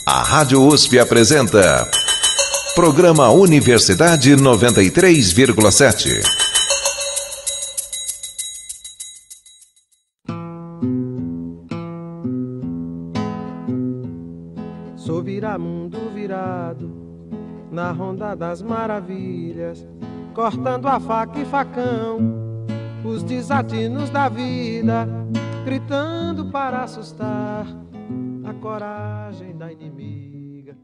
A Rádio USP apresenta Programa Universidade 93,7. Sou viramundo virado na ronda das maravilhas, cortando a faca e facão, os desatinos da vida, gritando para assustar a coragem da inimiga,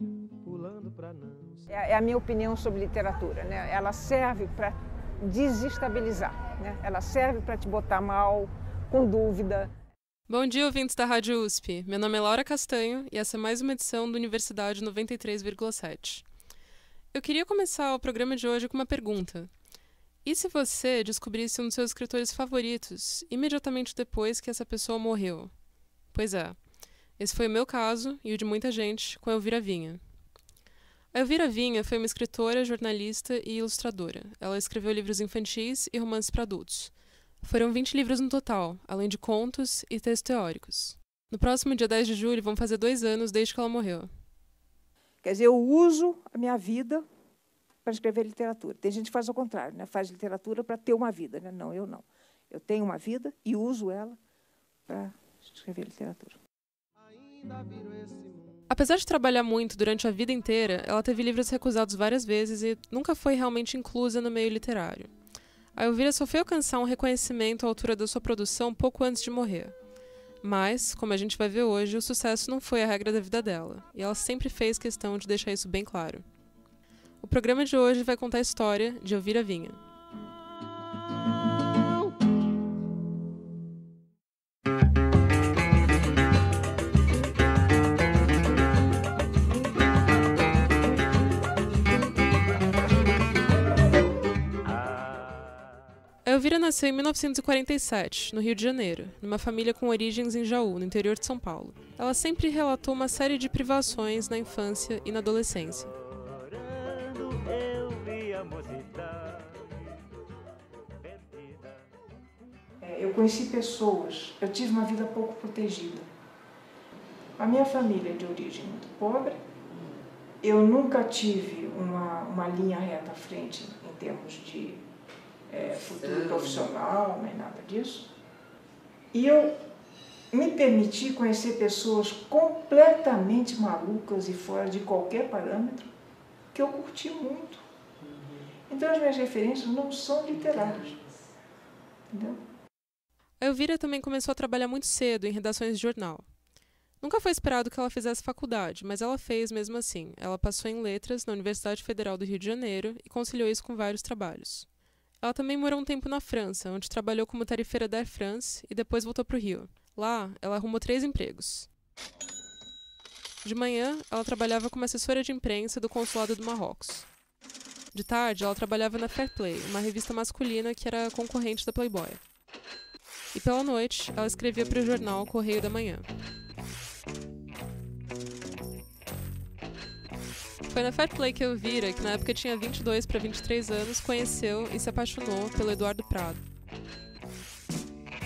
pulando para não... É a minha opinião sobre literatura, né? Ela serve para desestabilizar, né? Ela serve para te botar mal, com dúvida. Bom dia, ouvintes da Rádio USP. Meu nome é Laura Castanho e essa é mais uma edição do Universidade 93,7. Eu queria começar o programa de hoje com uma pergunta. E se você descobrisse um dos seus escritores favoritos imediatamente depois que essa pessoa morreu? Pois é, esse foi o meu caso e o de muita gente com a Elvira Vinha. A Elvira Vinha foi uma escritora, jornalista e ilustradora. Ela escreveu livros infantis e romances para adultos. Foram 20 livros no total, além de contos e textos teóricos. No próximo dia 10 de julho vão fazer 2 anos desde que ela morreu. Quer dizer, eu uso a minha vida para escrever literatura. Tem gente que faz ao contrário, né? Faz literatura para ter uma vida, né? Não, eu não. Eu tenho uma vida e uso ela para escrever literatura. Apesar de trabalhar muito durante a vida inteira, ela teve livros recusados várias vezes e nunca foi realmente inclusa no meio literário. A Elvira só foi alcançar um reconhecimento à altura da sua produção pouco antes de morrer. Mas, como a gente vai ver hoje, o sucesso não foi a regra da vida dela, e ela sempre fez questão de deixar isso bem claro. O programa de hoje vai contar a história de Elvira Vinha. A Elvira nasceu em 1947, no Rio de Janeiro, numa família com origens em Jaú, no interior de São Paulo. Ela sempre relatou uma série de privações na infância e na adolescência. Eu conheci pessoas, eu tive uma vida pouco protegida. A minha família é de origem muito pobre, eu nunca tive uma linha reta à frente em termos de futuro profissional, nem nada disso. E eu me permiti conhecer pessoas completamente malucas e fora de qualquer parâmetro, que eu curti muito. Então as minhas referências não são literárias. Entendeu? A Elvira também começou a trabalhar muito cedo em redações de jornal. Nunca foi esperado que ela fizesse faculdade, mas ela fez mesmo assim. Ela passou em letras na Universidade Federal do Rio de Janeiro e conciliou isso com vários trabalhos. Ela também morou um tempo na França, onde trabalhou como tarifeira da Air France e depois voltou para o Rio. Lá, ela arrumou 3 empregos. De manhã, ela trabalhava como assessora de imprensa do Consulado do Marrocos. De tarde, ela trabalhava na Fair Play, uma revista masculina que era concorrente da Playboy. E pela noite, ela escrevia para o jornal Correio da Manhã. Foi na Fair Play que a Elvira, que na época tinha 22 para 23 anos, conheceu e se apaixonou pelo Eduardo Prado.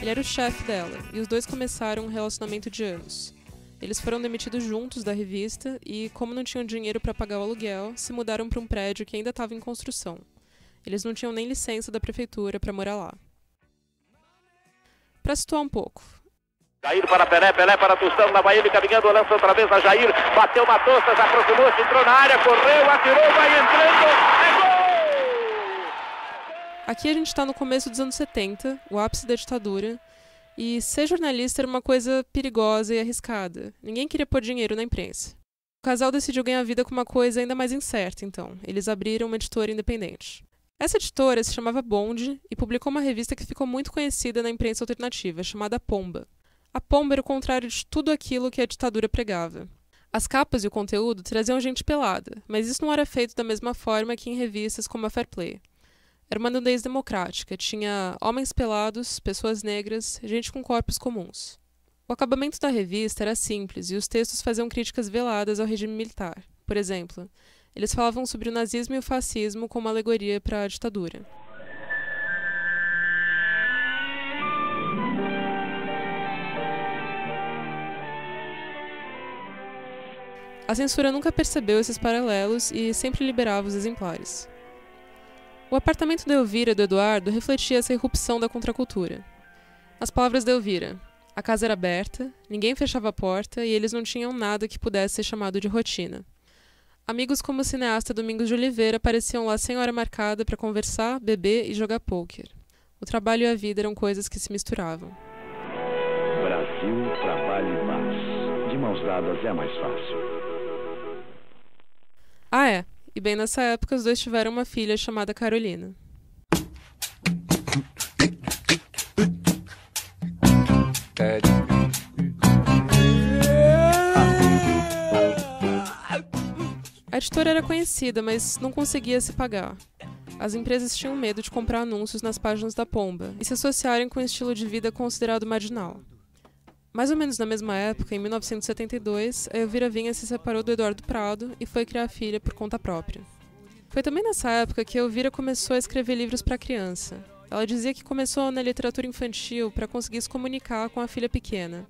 Ele era o chefe dela, e os dois começaram um relacionamento de anos. Eles foram demitidos juntos da revista e, como não tinham dinheiro para pagar o aluguel, se mudaram para um prédio que ainda estava em construção. Eles não tinham nem licença da prefeitura para morar lá. Para situar um pouco, Jair para Pelé, Pelé para Tostão, na Bahia, caminhando, lança outra vez a Jair, bateu Matostas, aproximou-se, entrou na área, correu, atirou, vai entrando, é gol! Aqui a gente está no começo dos anos 70, o ápice da ditadura, e ser jornalista era uma coisa perigosa e arriscada. Ninguém queria pôr dinheiro na imprensa. O casal decidiu ganhar vida com uma coisa ainda mais incerta, então. Eles abriram uma editora independente. Essa editora se chamava Bond e publicou uma revista que ficou muito conhecida na imprensa alternativa, chamada Pomba. A Pomba era o contrário de tudo aquilo que a ditadura pregava. As capas e o conteúdo traziam gente pelada, mas isso não era feito da mesma forma que em revistas como a Fair Play. Era uma nudez democrática, tinha homens pelados, pessoas negras, gente com corpos comuns. O acabamento da revista era simples e os textos faziam críticas veladas ao regime militar. Por exemplo, eles falavam sobre o nazismo e o fascismo como alegoria para a ditadura. A censura nunca percebeu esses paralelos e sempre liberava os exemplares. O apartamento da Elvira e do Eduardo refletia essa irrupção da contracultura. As palavras da Elvira: a casa era aberta, ninguém fechava a porta e eles não tinham nada que pudesse ser chamado de rotina. Amigos como o cineasta Domingos de Oliveira apareciam lá sem hora marcada para conversar, beber e jogar pôquer. O trabalho e a vida eram coisas que se misturavam. Brasil, trabalho e paz. De mãos dadas é mais fácil. Ah, é. E bem nessa época os dois tiveram uma filha chamada Carolina. A editora era conhecida, mas não conseguia se pagar. As empresas tinham medo de comprar anúncios nas páginas da Pomba e se associarem com um estilo de vida considerado marginal. Mais ou menos na mesma época, em 1972, a Elvira Vinha se separou do Eduardo Prado e foi criar a filha por conta própria. Foi também nessa época que a Elvira começou a escrever livros para criança. Ela dizia que começou na literatura infantil para conseguir se comunicar com a filha pequena,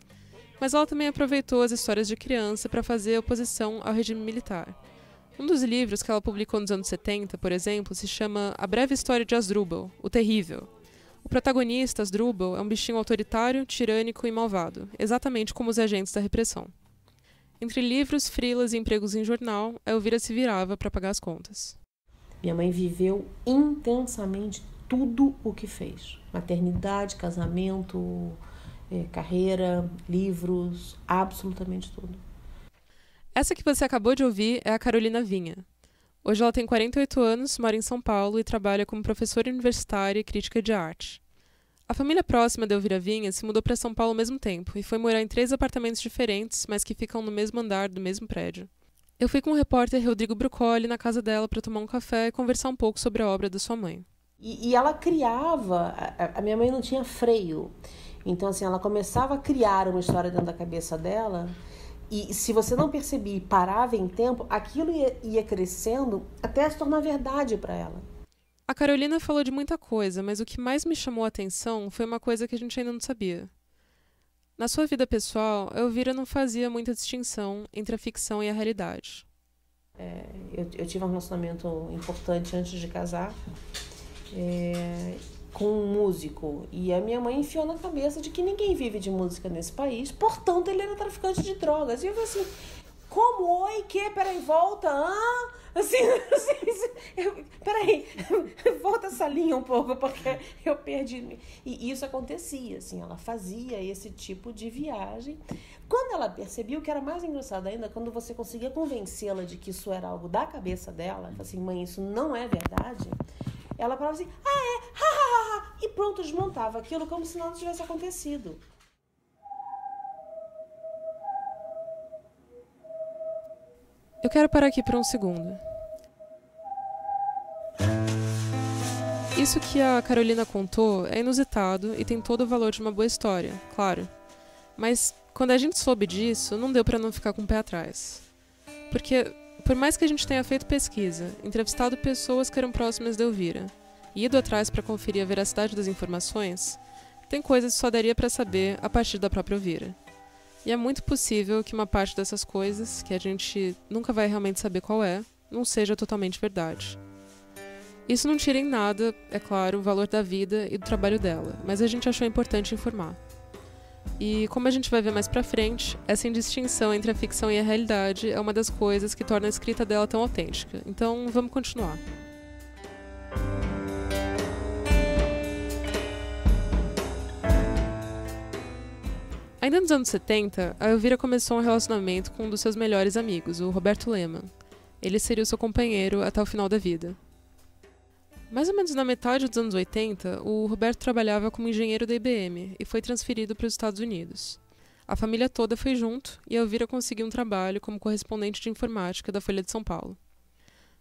mas ela também aproveitou as histórias de criança para fazer oposição ao regime militar. Um dos livros que ela publicou nos anos 70, por exemplo, se chama A Breve História de Asdrubal, o Terrível. O protagonista, Asdrubal, é um bichinho autoritário, tirânico e malvado, exatamente como os agentes da repressão. Entre livros, frilas e empregos em jornal, a Elvira se virava para pagar as contas. Minha mãe viveu intensamente tudo o que fez. Maternidade, casamento, carreira, livros, absolutamente tudo. Essa que você acabou de ouvir é a Carolina Vinha. Hoje ela tem 48 anos, mora em São Paulo e trabalha como professora universitária e crítica de arte. A família próxima da Elvira Vinha se mudou para São Paulo ao mesmo tempo e foi morar em 3 apartamentos diferentes, mas que ficam no mesmo andar do mesmo prédio. Eu fui com o repórter Rodrigo Brucoli na casa dela para tomar um café e conversar um pouco sobre a obra da sua mãe. E ela criava, a minha mãe não tinha freio, então assim, ela começava a criar uma história dentro da cabeça dela. E se você não percebia e parava em tempo, aquilo ia crescendo até se tornar verdade para ela. A Carolina falou de muita coisa, mas o que mais me chamou a atenção foi uma coisa que a gente ainda não sabia. Na sua vida pessoal, a Elvira não fazia muita distinção entre a ficção e a realidade. Eu tive um relacionamento importante antes de casar com um músico. E a minha mãe enfiou na cabeça de que ninguém vive de música nesse país, portanto ele era traficante de drogas. E eu falei assim, como? Oi, que? Peraí, volta, peraí, volta essa linha um pouco, porque eu perdi. E isso acontecia, assim, ela fazia esse tipo de viagem. Quando ela percebeu, o que era mais engraçado ainda, quando você conseguia convencê-la de que isso era algo da cabeça dela, assim, mãe, isso não é verdade, ela falava assim, e pronto, desmontava aquilo como se nada tivesse acontecido. Eu quero parar aqui por um segundo. Isso que a Carolina contou é inusitado e tem todo o valor de uma boa história, claro. Mas quando a gente soube disso, não deu para não ficar com o pé atrás. Porque, por mais que a gente tenha feito pesquisa, entrevistado pessoas que eram próximas da Elvira, e ido atrás para conferir a veracidade das informações, tem coisas que só daria para saber a partir da própria Elvira. E é muito possível que uma parte dessas coisas, que a gente nunca vai realmente saber qual é, não seja totalmente verdade. Isso não tira em nada, é claro, o valor da vida e do trabalho dela, mas a gente achou importante informar. E, como a gente vai ver mais pra frente, essa indistinção entre a ficção e a realidade é uma das coisas que torna a escrita dela tão autêntica. Então, vamos continuar. Ainda nos anos 70, a Elvira começou um relacionamento com um dos seus melhores amigos, o Roberto Lehmann. Ele seria o seu companheiro até o final da vida. Mais ou menos na metade dos anos 80, o Roberto trabalhava como engenheiro da IBM e foi transferido para os Estados Unidos. A família toda foi junto e a Elvira conseguiu um trabalho como correspondente de informática da Folha de São Paulo.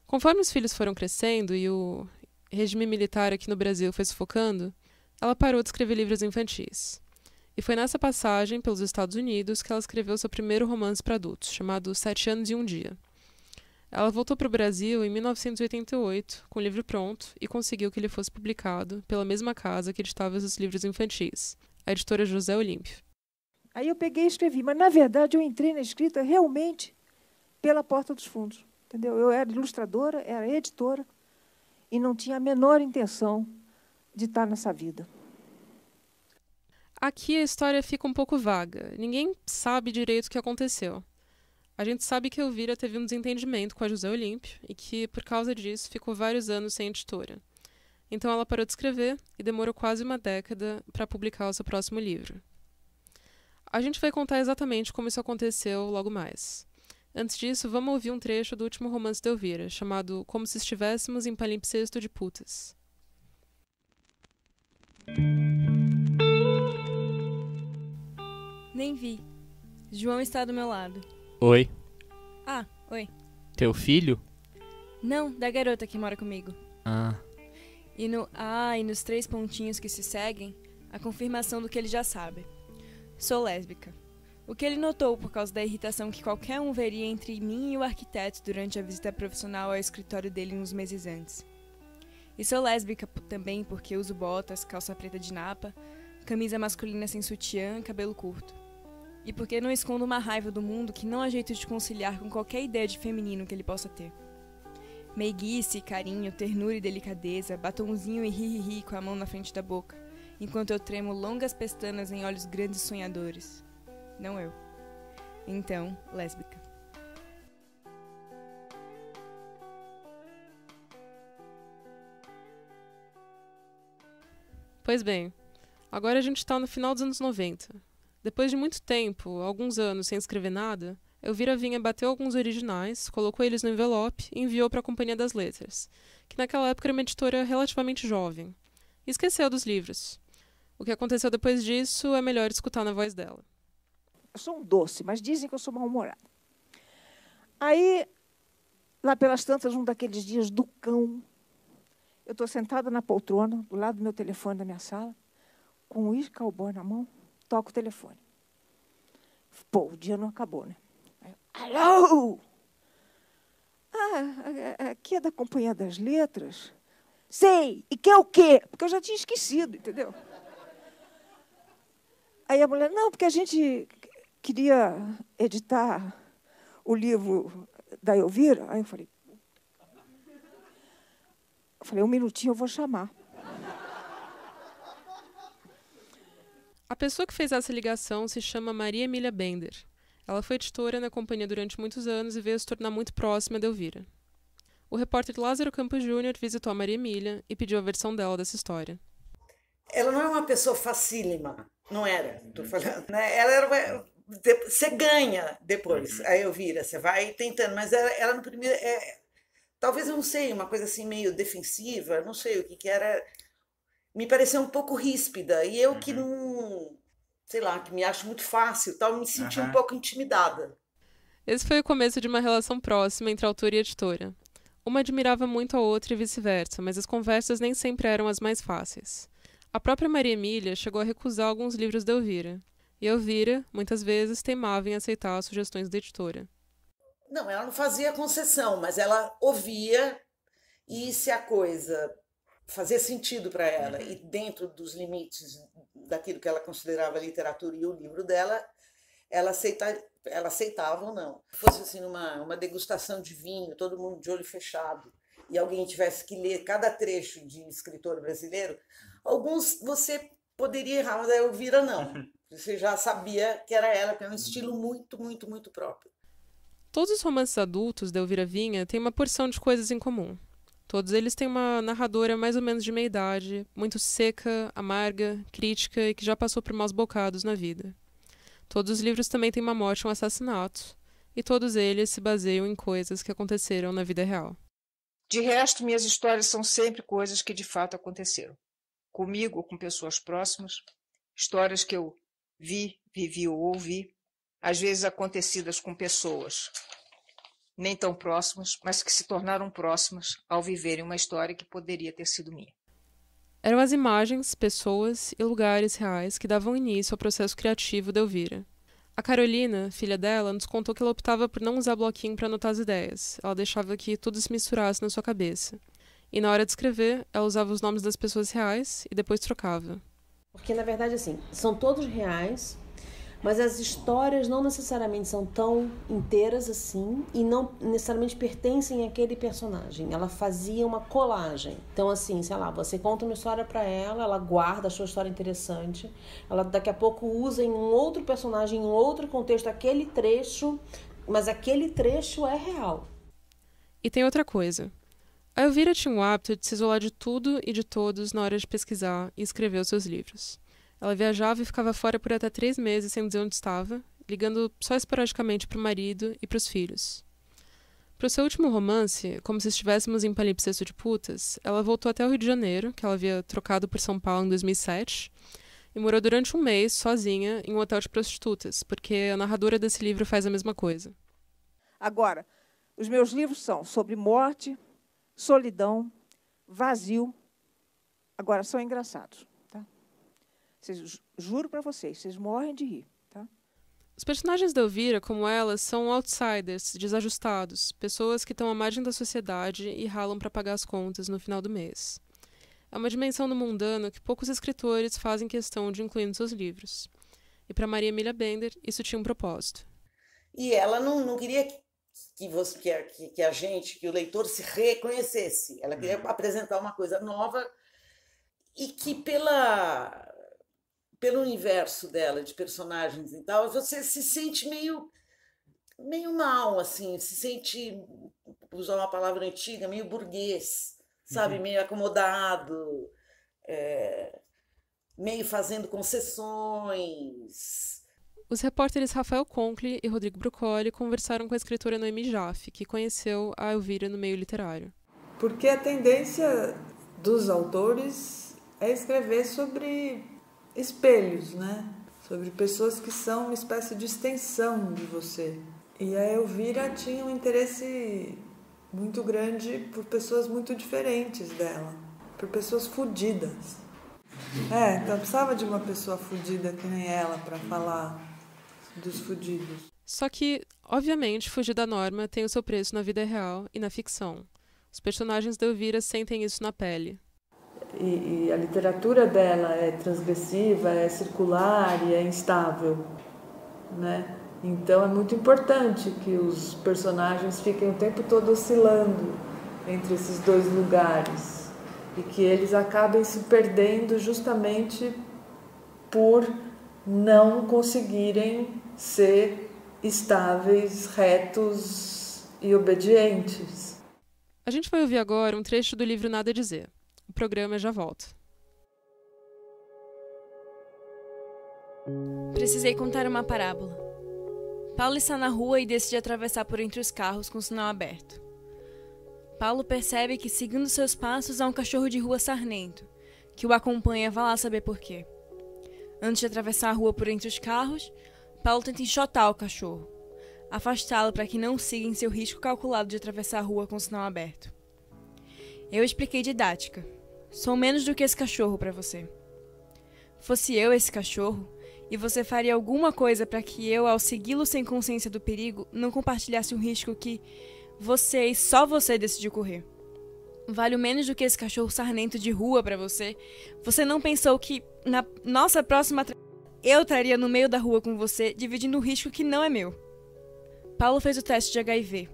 Conforme os filhos foram crescendo e o regime militar aqui no Brasil foi sufocando, ela parou de escrever livros infantis. E foi nessa passagem pelos Estados Unidos que ela escreveu seu primeiro romance para adultos, chamado 7 anos e um dia. Ela voltou para o Brasil em 1988, com o livro pronto, e conseguiu que ele fosse publicado pela mesma casa que editava os livros infantis, a editora José Olímpio. Aí eu peguei e escrevi, mas na verdade eu entrei na escrita realmente pela porta dos fundos, entendeu? Eu era ilustradora, era editora, e não tinha a menor intenção de estar nessa vida. Aqui a história fica um pouco vaga. Ninguém sabe direito o que aconteceu. A gente sabe que Elvira teve um desentendimento com a José Olímpio e que, por causa disso, ficou vários anos sem editora. Então ela parou de escrever e demorou quase uma década para publicar o seu próximo livro. A gente vai contar exatamente como isso aconteceu logo mais. Antes disso, vamos ouvir um trecho do último romance de Elvira, chamado Como se estivéssemos em Palimpsesto de Putas. Nem vi. João está do meu lado. Oi. Ah, oi. Teu filho? Não, da garota que mora comigo. Ah. E nos 3 pontinhos que se seguem, a confirmação do que ele já sabe. Sou lésbica. O que ele notou por causa da irritação que qualquer um veria entre mim e o arquiteto durante a visita profissional ao escritório dele uns meses antes. E sou lésbica também porque uso botas, calça preta de napa, camisa masculina sem sutiã, cabelo curto. E porque não escondo uma raiva do mundo que não há jeito de conciliar com qualquer ideia de feminino que ele possa ter. Meiguice, carinho, ternura e delicadeza, batonzinho e ri-ri-ri com a mão na frente da boca, enquanto eu tremo longas pestanas em olhos grandes e sonhadores. Não eu. Então, lésbica. Pois bem, agora a gente está no final dos anos 90. Depois de muito tempo, alguns anos sem escrever nada, Elvira Vinha bateu alguns originais, colocou eles no envelope e enviou para a Companhia das Letras, que naquela época era uma editora relativamente jovem. E esqueceu dos livros. O que aconteceu depois disso é melhor escutar na voz dela. Eu sou um doce, mas dizem que eu sou mal-humorada. Aí, lá pelas tantas, um daqueles dias do cão, eu estou sentada na poltrona, do lado do meu telefone da minha sala, com um uísque cowboy na mão, toco o telefone. Pô, o dia não acabou, né? Aí, alô! Ah, aqui é da Companhia das Letras? Sei! E quer o quê? Porque eu já tinha esquecido, entendeu? Aí a mulher, não, porque a gente queria editar o livro da Elvira. Aí eu falei, um minutinho, eu vou chamar. A pessoa que fez essa ligação se chama Maria Emília Bender. Ela foi editora na companhia durante muitos anos e veio se tornar muito próxima de Elvira. O repórter Lázaro Campos Júnior visitou a Maria Emília e pediu a versão dela dessa história. Ela não é uma pessoa facílima, não era, estou falando, né? Ela era você ganha depois, a Elvira, você vai tentando, mas ela no primeiro, talvez, eu não sei, uma coisa assim meio defensiva, não sei o que era, me pareceu um pouco ríspida, e eu que não, sei lá, que me acho muito fácil, tal, me senti um pouco intimidada. Esse foi o começo de uma relação próxima entre autor e editora. Uma admirava muito a outra e vice-versa, mas as conversas nem sempre eram as mais fáceis. A própria Maria Emília chegou a recusar alguns livros da Elvira. E Elvira, muitas vezes, teimava em aceitar as sugestões da editora. Não, ela não fazia concessão, mas ela ouvia, e se a coisa fazia sentido para ela, e dentro dos limites daquilo que ela considerava literatura e o livro dela, ela aceitava ou não. Se fosse assim, uma degustação de vinho, todo mundo de olho fechado, e alguém tivesse que ler cada trecho de escritor brasileiro, alguns você poderia errar, mas a Elvira não. Você já sabia que era ela, que é um estilo muito, muito, muito próprio. Todos os romances adultos da Elvira Vinha têm uma porção de coisas em comum. Todos eles têm uma narradora mais ou menos de meia idade, muito seca, amarga, crítica e que já passou por maus bocados na vida. Todos os livros também têm uma morte e um assassinato, e todos eles se baseiam em coisas que aconteceram na vida real. De resto, minhas histórias são sempre coisas que de fato aconteceram. Comigo ou com pessoas próximas, histórias que eu vivi ou ouvi, às vezes acontecidas com pessoas nem tão próximas, mas que se tornaram próximas ao viverem uma história que poderia ter sido minha. Eram as imagens, pessoas e lugares reais que davam início ao processo criativo da Elvira. A Carolina, filha dela, nos contou que ela optava por não usar bloquinho para anotar as ideias. Ela deixava que tudo se misturasse na sua cabeça. E na hora de escrever, ela usava os nomes das pessoas reais e depois trocava. Porque, na verdade, assim, são todos reais. mas as histórias não necessariamente são tão inteiras assim e não necessariamente pertencem àquele personagem. Ela fazia uma colagem. Então, assim, sei lá, você conta uma história para ela, ela guarda a sua história interessante, ela daqui a pouco usa em um outro personagem, em um outro contexto, aquele trecho, mas aquele trecho é real. E tem outra coisa. A Elvira tinha o hábito de se isolar de tudo e de todos na hora de pesquisar e escrever os seus livros. Ela viajava e ficava fora por até 3 meses sem dizer onde estava, ligando só esporadicamente para o marido e para os filhos. Para o seu último romance, Como se estivéssemos em Palimpsesto de Putas, ela voltou até o Rio de Janeiro, que ela havia trocado por São Paulo em 2007, e morou durante 1 mês, sozinha, em um hotel de prostitutas, porque a narradora desse livro faz a mesma coisa. Agora, os meus livros são sobre morte, solidão, vazio. Agora, são engraçados. Juro para vocês, vocês morrem de rir. Tá? Os personagens da Elvira, como ela, são outsiders, desajustados, pessoas que estão à margem da sociedade e ralam para pagar as contas no final do mês. É uma dimensão do mundano que poucos escritores fazem questão de incluir nos seus livros. E para Maria Emília Bender, isso tinha um propósito. E ela não queria que a gente, que o leitor se reconhecesse. Ela queria apresentar uma coisa nova e que pelo universo dela, de personagens e tal, você se sente meio mal, assim, se sente, usar uma palavra antiga, meio burguês, sabe? Meio acomodado, meio fazendo concessões. Os repórteres Rafael Conkle e Rodrigo Bruccoli conversaram com a escritora Noemi Jaffe, que conheceu a Elvira no meio literário. Porque a tendência dos autores é escrever sobre espelhos, né? Sobre pessoas que são uma espécie de extensão de você. E a Elvira tinha um interesse muito grande por pessoas muito diferentes dela, por pessoas fodidas. Então precisava de uma pessoa fodida que nem ela para falar dos fodidos. Só que, obviamente, fugir da norma tem o seu preço na vida real e na ficção. Os personagens da Elvira sentem isso na pele. E a literatura dela é transgressiva, é circular e é instável, né? Então é muito importante que os personagens fiquem o tempo todo oscilando entre esses dois lugares e que eles acabem se perdendo justamente por não conseguirem ser estáveis, retos e obedientes. A gente vai ouvir agora um trecho do livro Nada a Dizer. O programa já volta. Precisei contar uma parábola. Paulo está na rua e decide atravessar por entre os carros com o sinal aberto. Paulo percebe que, seguindo seus passos, há um cachorro de rua sarnento, que o acompanha, vá lá saber por quê. Antes de atravessar a rua por entre os carros, Paulo tenta enxotar o cachorro, afastá-lo para que não siga em seu risco calculado de atravessar a rua com o sinal aberto. Eu expliquei didática. Sou menos do que esse cachorro para você. Fosse eu esse cachorro, e você faria alguma coisa para que eu, ao segui-lo sem consciência do perigo, não compartilhasse um risco que você e só você decidiu correr. Valho menos do que esse cachorro sarnento de rua para você. Você não pensou que, na nossa próxima eu estaria no meio da rua com você, dividindo um risco que não é meu. Paulo fez o teste de HIV.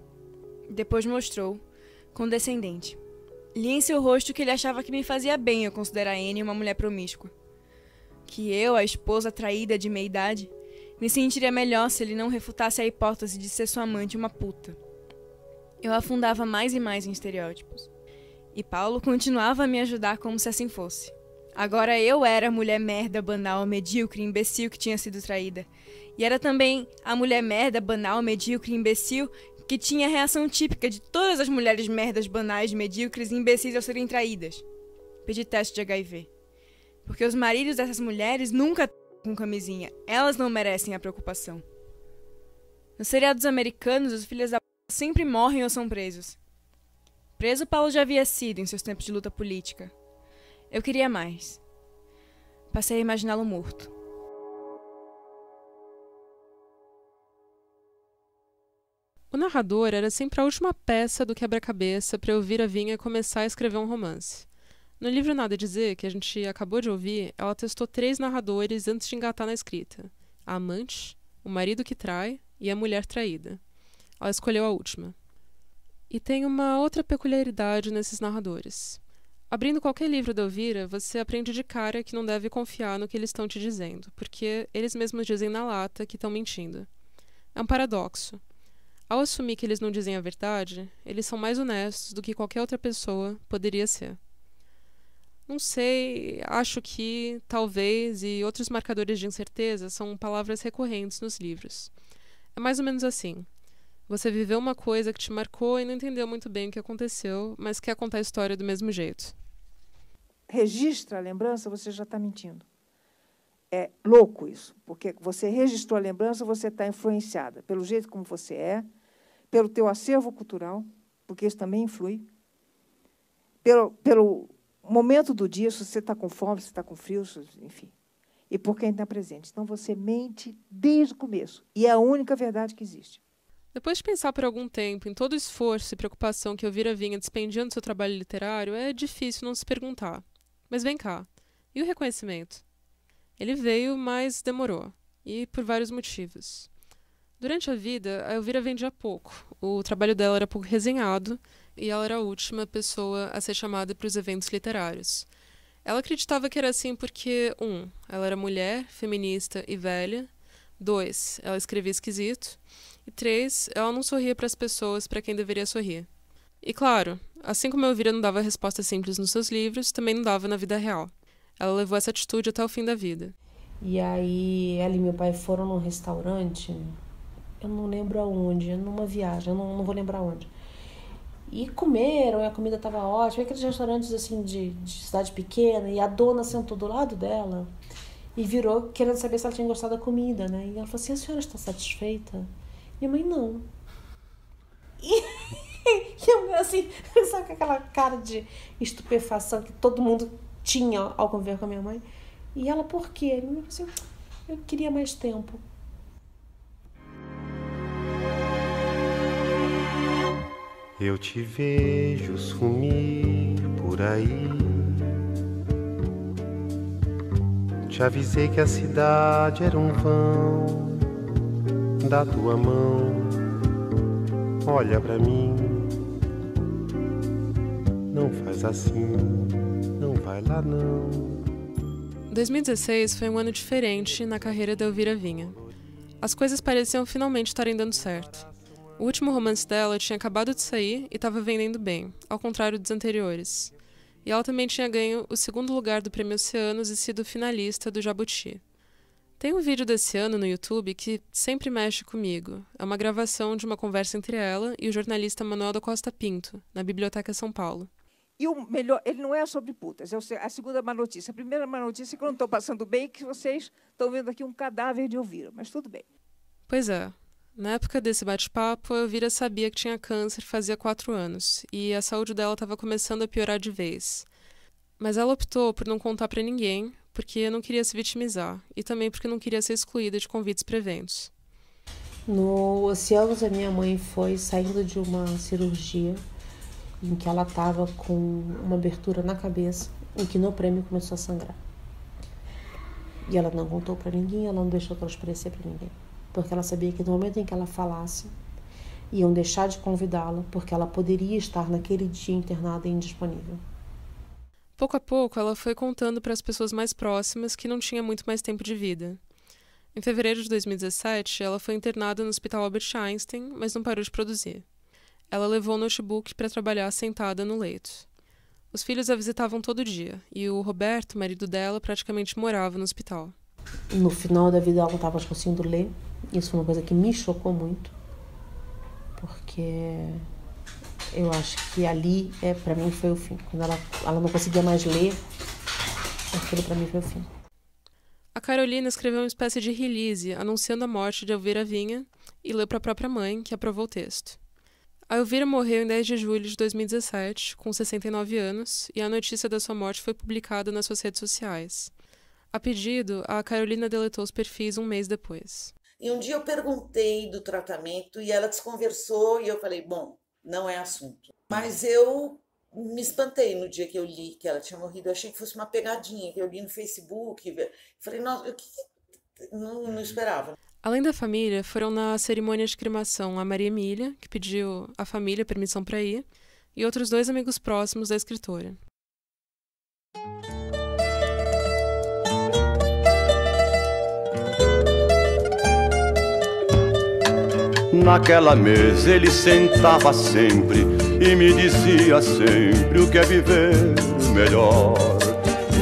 Depois mostrou, condescendente. Li em seu rosto que ele achava que me fazia bem eu considerar Anne uma mulher promíscua. Que eu, a esposa traída de meia-idade, me sentiria melhor se ele não refutasse a hipótese de ser sua amante uma puta. Eu afundava mais e mais em estereótipos. E Paulo continuava a me ajudar como se assim fosse. Agora eu era a mulher merda, banal, medíocre, imbecil que tinha sido traída. E era também a mulher merda, banal, medíocre, imbecil que tinha a reação típica de todas as mulheres merdas, banais, medíocres e imbecis ao serem traídas. Pedi teste de HIV. Porque os maridos dessas mulheres nunca com camisinha. Elas não merecem a preocupação. Nos seriados americanos, os filhos da p sempre morrem ou são presos. Preso Paulo já havia sido em seus tempos de luta política. Eu queria mais. Passei a imaginá-lo morto. O narrador era sempre a última peça do quebra-cabeça para Elvira Vinha começar a escrever um romance. No livro Nada a Dizer, que a gente acabou de ouvir, ela testou 3 narradores antes de engatar na escrita. a amante, o marido que trai e a mulher traída. Ela escolheu a última. E tem uma outra peculiaridade nesses narradores. Abrindo qualquer livro da Elvira, você aprende de cara que não deve confiar no que eles estão te dizendo, porque eles mesmos dizem na lata que estão mentindo. É um paradoxo. Ao assumir que eles não dizem a verdade, eles são mais honestos do que qualquer outra pessoa poderia ser. Não sei, acho que, talvez, e outros marcadores de incerteza são palavras recorrentes nos livros. É mais ou menos assim. Você viveu uma coisa que te marcou e não entendeu muito bem o que aconteceu, mas quer contar a história do mesmo jeito. Registra a lembrança, você já está mentindo. É louco isso, porque você registrou a lembrança, você está influenciada pelo jeito como você é, pelo teu acervo cultural, porque isso também influi, pelo momento do dia, se você está com fome, se está com frio, enfim, e por quem está presente. Então, você mente desde o começo, e é a única verdade que existe. Depois de pensar por algum tempo em todo o esforço e preocupação que Elvira vinha despendindo seu trabalho literário, é difícil não se perguntar. Mas vem cá, e o reconhecimento? Ele veio, mas demorou, e por vários motivos. Durante a vida, a Elvira vendia pouco. O trabalho dela era pouco resenhado e ela era a última pessoa a ser chamada para os eventos literários. Ela acreditava que era assim porque, 1, ela era mulher, feminista e velha. 2, ela escrevia esquisito. E 3, ela não sorria para as pessoas para quem deveria sorrir. E claro, assim como a Elvira não dava respostas simples nos seus livros, também não dava na vida real. Ela levou essa atitude até o fim da vida. E aí, ela e meu pai foram num restaurante, eu não lembro aonde, numa viagem, eu não vou lembrar onde. E comeram, e a comida estava ótima, aqueles restaurantes assim de cidade pequena, e a dona sentou do lado dela e virou querendo saber se ela tinha gostado da comida, né? E ela falou assim, a senhora está satisfeita? Minha mãe, não. E eu, assim, sabe com aquela cara de estupefação que todo mundo tinha ao conviver com a minha mãe? E ela, por quê? Eu falei assim, eu queria mais tempo. Eu te vejo sumir por aí. Te avisei que a cidade era um vão da tua mão. Olha pra mim, não faz assim, não vai lá não. 2016 foi um ano diferente na carreira da Elvira Vinha. As coisas pareciam finalmente estarem dando certo. O último romance dela tinha acabado de sair e estava vendendo bem, ao contrário dos anteriores. E ela também tinha ganho o 2º lugar do Prêmio Oceanos e sido finalista do Jabuti. Tem um vídeo desse ano no YouTube que sempre mexe comigo. É uma gravação de uma conversa entre ela e o jornalista Manuel da Costa Pinto, na Biblioteca São Paulo. E o melhor, ele não é sobre putas, é a segunda má notícia. A primeira má notícia é que eu não estou passando bem, que vocês estão vendo aqui um cadáver de Elvira, mas tudo bem. Pois é. Na época desse bate-papo, a Elvira sabia que tinha câncer fazia 4 anos, e a saúde dela estava começando a piorar de vez. Mas ela optou por não contar para ninguém, porque não queria se vitimizar, e também porque não queria ser excluída de convites para eventos. No Oceanos, a minha mãe foi saindo de uma cirurgia em que ela estava com uma abertura na cabeça, em que no prêmio começou a sangrar. E ela não contou para ninguém, ela não deixou transparecer para ninguém. Porque ela sabia que no momento em que ela falasse, iam deixar de convidá-la, porque ela poderia estar naquele dia internada e indisponível. Pouco a pouco, ela foi contando para as pessoas mais próximas que não tinha muito mais tempo de vida. Em fevereiro de 2017, ela foi internada no Hospital Albert Einstein, mas não parou de produzir. Ela levou o notebook para trabalhar sentada no leito. Os filhos a visitavam todo dia, e o Roberto, marido dela, praticamente morava no hospital. No final da vida ela não estava conseguindo ler. Isso foi uma coisa que me chocou muito, porque eu acho que ali, para mim, foi o fim. Quando ela não conseguia mais ler, aquilo para mim foi o fim. A Carolina escreveu uma espécie de release anunciando a morte de Elvira Vinha e leu para a própria mãe, que aprovou o texto. A Elvira morreu em 10 de julho de 2017, com 69 anos, e a notícia da sua morte foi publicada nas suas redes sociais. A pedido, a Carolina deletou os perfis um mês depois. E um dia eu perguntei do tratamento e ela desconversou e eu falei, bom, não é assunto. Mas eu me espantei no dia que eu li que ela tinha morrido. Eu achei que fosse uma pegadinha, que eu li no Facebook. Falei, nossa, o que não esperava. Além da família, foram na cerimônia de cremação a Maria Emília, que pediu à família permissão para ir, e outros 2 amigos próximos da escritora. Naquela mesa ele sentava sempre e me dizia sempre o que é viver melhor.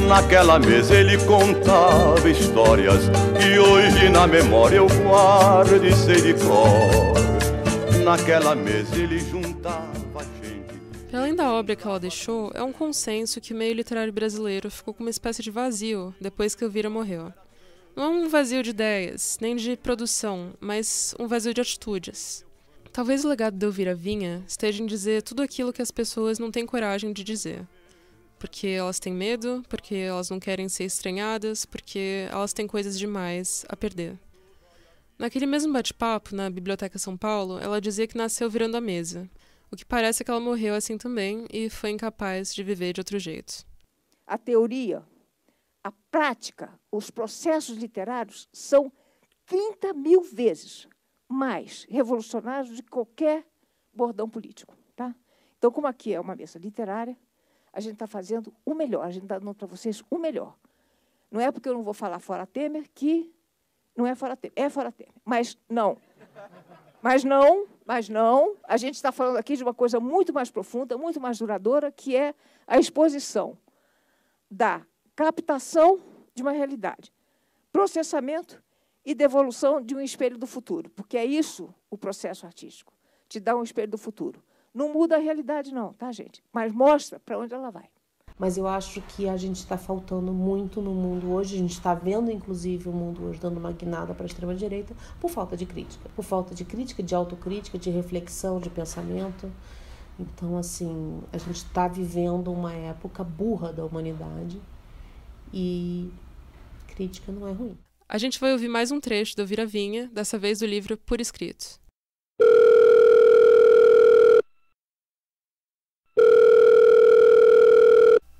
Naquela mesa ele contava histórias que hoje na memória eu guardo e sei de cor. Naquela mesa ele juntava gente. Além da obra que ela deixou, é um consenso que o meio literário brasileiro ficou com uma espécie de vazio depois que Elvira morreu. Não é um vazio de ideias, nem de produção, mas um vazio de atitudes. Talvez o legado de Elvira Vinha esteja em dizer tudo aquilo que as pessoas não têm coragem de dizer. Porque elas têm medo, porque elas não querem ser estranhadas, porque elas têm coisas demais a perder. Naquele mesmo bate-papo, na Biblioteca São Paulo, ela dizia que nasceu virando a mesa. O que parece é que ela morreu assim também e foi incapaz de viver de outro jeito. A teoria, a prática, os processos literários são 30 mil vezes mais revolucionários do que qualquer bordão político. Tá? Então, como aqui é uma mesa literária, a gente está fazendo o melhor, a gente está dando para vocês o melhor. Não é porque eu não vou falar fora Temer que não é fora Temer. É fora Temer, mas não. Mas não. A gente está falando aqui de uma coisa muito mais profunda, muito mais duradoura, que é a exposição da captação de uma realidade, processamento e devolução de um espelho do futuro, porque é isso o processo artístico, te dá um espelho do futuro. Não muda a realidade não, tá, gente? Mas mostra para onde ela vai. Mas eu acho que a gente está faltando muito no mundo hoje, a gente está vendo, inclusive, o mundo hoje dando uma guinada para a extrema-direita por falta de crítica. Por falta de crítica, de autocrítica, de reflexão, de pensamento. Então, assim, a gente está vivendo uma época burra da humanidade e crítica não é ruim. A gente vai ouvir mais um trecho da Elvira Vinha, dessa vez do livro Por Escrito.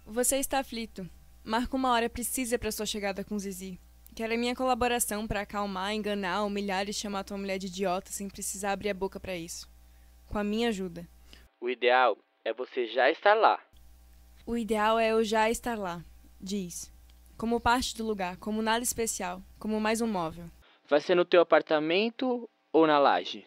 Você está aflito. Marca uma hora precisa para sua chegada com Zizi. Quero a minha colaboração para acalmar, enganar, humilhar e chamar tua mulher de idiota sem precisar abrir a boca para isso. Com a minha ajuda. O ideal é você já estar lá. O ideal é eu já estar lá, diz. Como parte do lugar, como nada especial, como mais um móvel. Vai ser no teu apartamento ou na laje?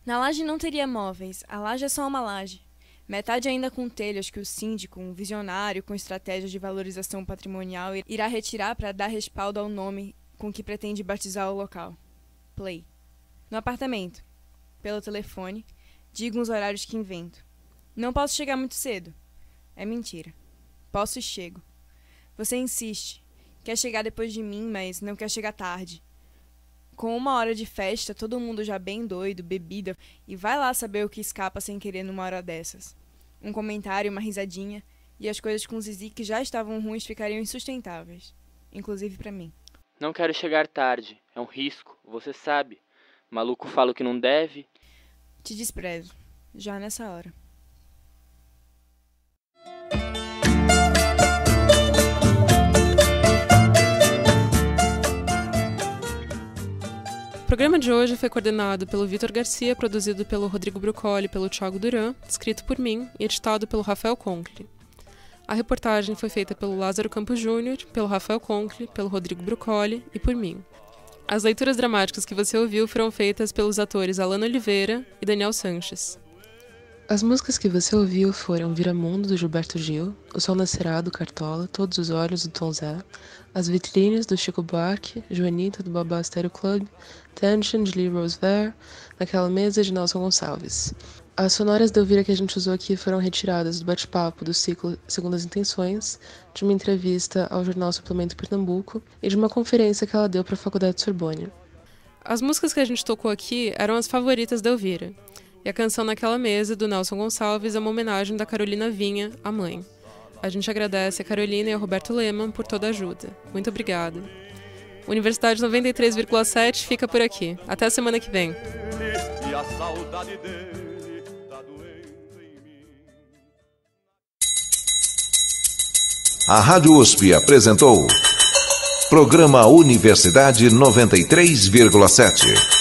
Na laje não teria móveis, a laje é só uma laje. Metade ainda com telhas que o síndico, um visionário com estratégias de valorização patrimonial, irá retirar para dar respaldo ao nome com que pretende batizar o local. Play. No apartamento. Pelo telefone. Digo uns horários que invento. Não posso chegar muito cedo. É mentira. Posso e chego. Você insiste. Quer chegar depois de mim, mas não quer chegar tarde. Com 1 hora de festa, todo mundo já bem doido, bebida, e vai lá saber o que escapa sem querer numa hora dessas. Um comentário, uma risadinha, e as coisas com Zizi que já estavam ruins ficariam insustentáveis. Inclusive pra mim. Não quero chegar tarde. É um risco, você sabe. Maluco fala o que não deve. Te desprezo. Já nessa hora. O programa de hoje foi coordenado pelo Vitor Garcia, produzido pelo Rodrigo Brucoli e pelo Thiago Duran, escrito por mim e editado pelo Rafael Conkle. A reportagem foi feita pelo Lázaro Campos Júnior, pelo Rafael Conkle, pelo Rodrigo Brucoli e por mim. As leituras dramáticas que você ouviu foram feitas pelos atores Alana Oliveira e Daniel Sanches. As músicas que você ouviu foram Viramundo, do Gilberto Gil, O Sol Nascerá, do Cartola, Todos os Olhos, do Tom Zé, As Vitrines, do Chico Buarque, Joanita, do Babá Stereo Club, Tension, de Lee Rose Ver, Naquela Mesa, de Nelson Gonçalves. As sonoras da Elvira que a gente usou aqui foram retiradas do bate-papo do ciclo Segundas Intenções, de uma entrevista ao jornal Suplemento Pernambuco e de uma conferência que ela deu para a Faculdade de Sorbonne. As músicas que a gente tocou aqui eram as favoritas da Elvira. E a canção Naquela Mesa, do Nelson Gonçalves, é uma homenagem da Carolina Vinha, a mãe. A gente agradece a Carolina e ao Roberto Lehmann por toda a ajuda. Muito obrigada. Universidade 93,7 fica por aqui. Até a semana que vem. E a saudade dele tá doendo em mim. A Rádio USP apresentou Programa Universidade 93,7.